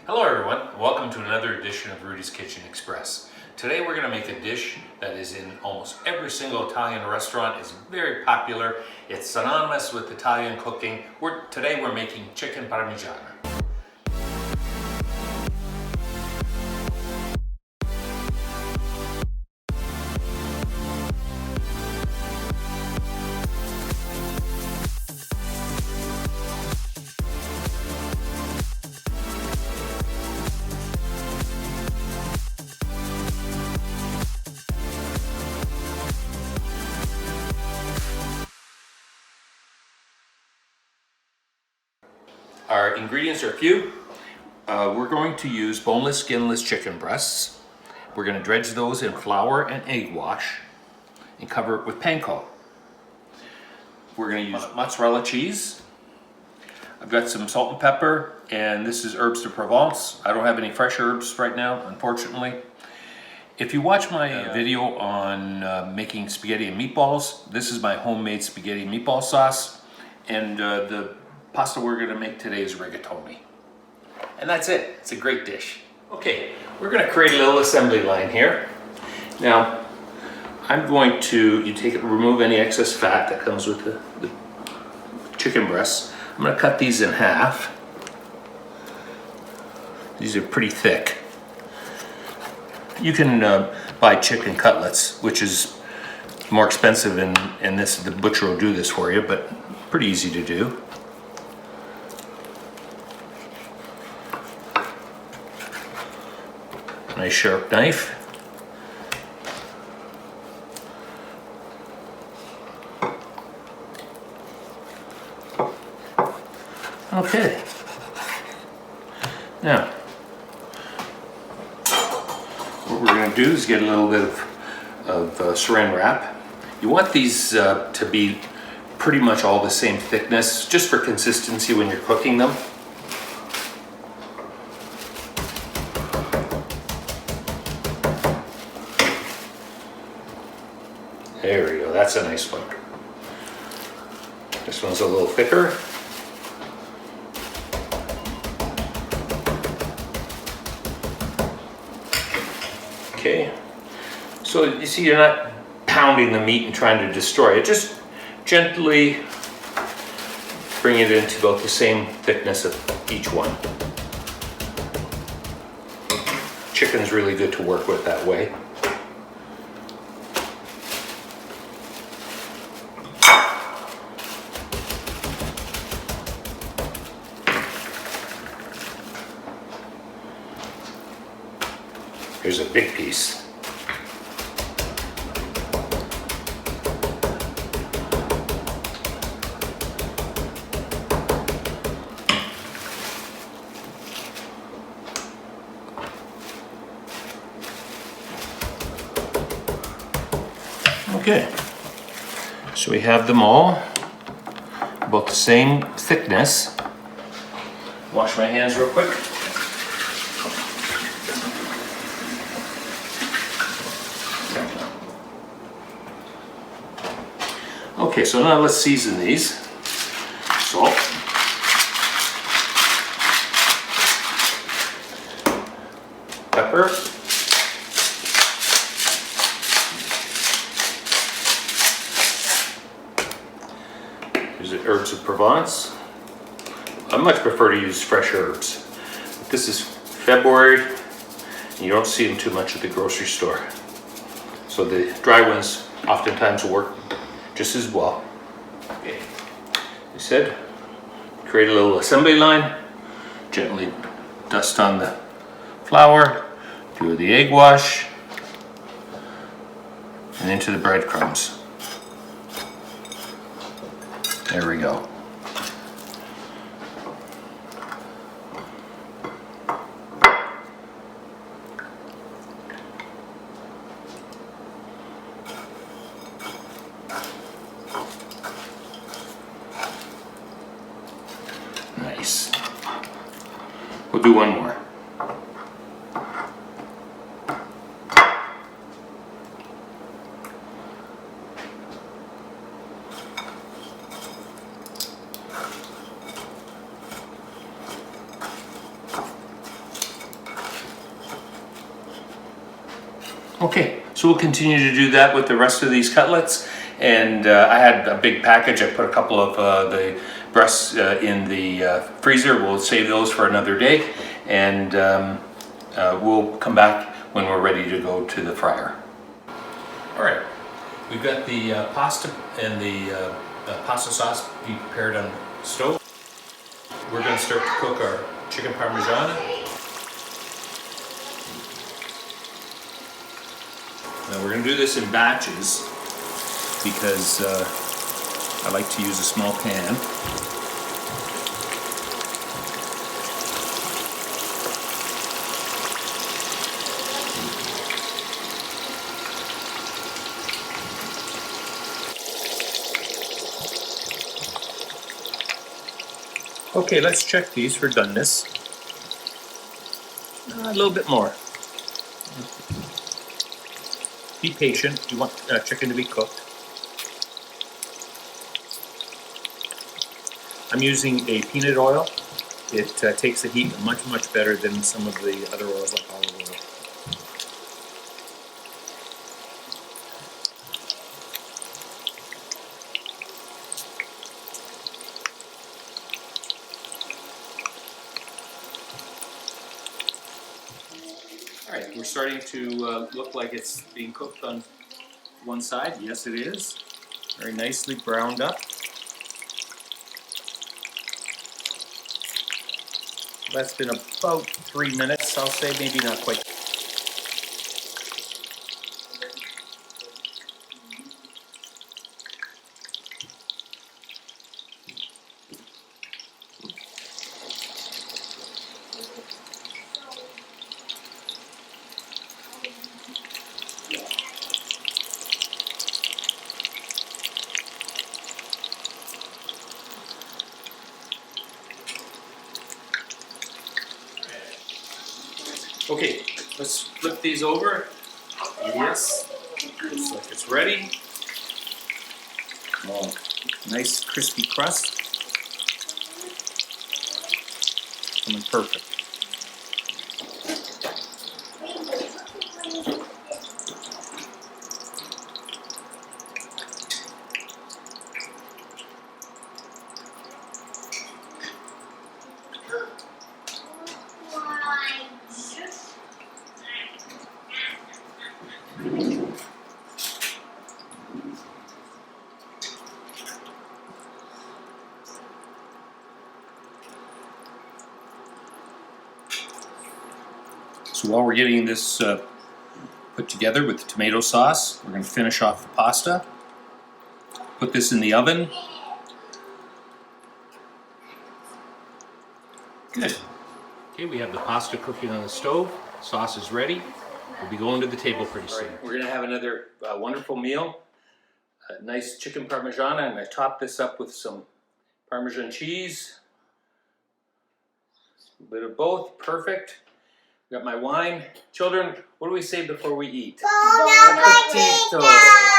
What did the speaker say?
Hello everyone, welcome to another edition of Rudy's Kitchen Express. Today we're going to make a dish that is in almost every single Italian restaurant. It's very popular. It's synonymous with Italian cooking. Today we're making chicken parmigiana. Our ingredients are few. We're going to use boneless, skinless chicken breasts. We're going to dredge those in flour and egg wash and cover it with panko. We're going to use mozzarella cheese. I've got some salt and pepper, and this is herbs de Provence. I don't have any fresh herbs right now, unfortunately. If you watch my video on making spaghetti and meatballs, this is my homemade spaghetti and meatball sauce, and the pasta we're going to make today is rigatoni. And that's it. It's a great dish. Okay, we're going to create a little assembly line here. Now, I'm going to remove any excess fat that comes with the chicken breasts. I'm going to cut these in half. These are pretty thick. You can buy chicken cutlets, which is more expensive, and the butcher will do this for you, but pretty easy to do. Nice sharp knife. Okay. Now, what we're going to do is get a little bit of saran wrap. You want these to be pretty much all the same thickness, just for consistency when you're cooking them. There we go, that's a nice one. This one's a little thicker. Okay, so you see you're not pounding the meat and trying to destroy it, just gently bring it into about the same thickness of each one. Chicken's really good to work with that way. Here's a big piece. Okay, so we have them all about the same thickness. Wash my hands real quick. Okay, so now let's season these. Salt. Pepper. Here's the herbs of Provence. I much prefer to use fresh herbs. But this is February, and you don't see them too much at the grocery store. So the dry ones oftentimes work just as well. Okay, I said, create a little assembly line, gently dust on the flour, do the egg wash, and into the breadcrumbs. There we go. Nice. We'll do one more. Okay, so we'll continue to do that with the rest of these cutlets. And I had a big package. I put a couple of the breasts in the freezer. We'll save those for another day. And we'll come back when we're ready to go to the fryer. All right, we've got the pasta and the pasta sauce being prepared on the stove. We're going to start to cook our chicken parmigiana. Now we're going to do this in batches because I like to use a small pan. Okay, let's check these for doneness. A little bit more. Be patient. You want chicken to be cooked. I'm using a peanut oil. It takes the heat much better than some of the other oils like olive oil. Alright, we're starting to look like it's being cooked on one side. Yes, it is. Very nicely browned up. That's been about 3 minutes, I'll say, maybe not quite. Okay, let's flip these over. Yes, looks like it's ready. Oh, nice crispy crust. Coming perfect. So while we're getting this put together with the tomato sauce, we're going to finish off the pasta. Put this in the oven. Good. Okay, we have the pasta cooking on the stove. Sauce is ready. We'll be going to the table pretty soon. We're going to have another wonderful meal. A nice chicken parmigiana, and I top this up with some Parmesan cheese. A bit of both, perfect. Got my wine. Children, what do we say before we eat? Bon appetit!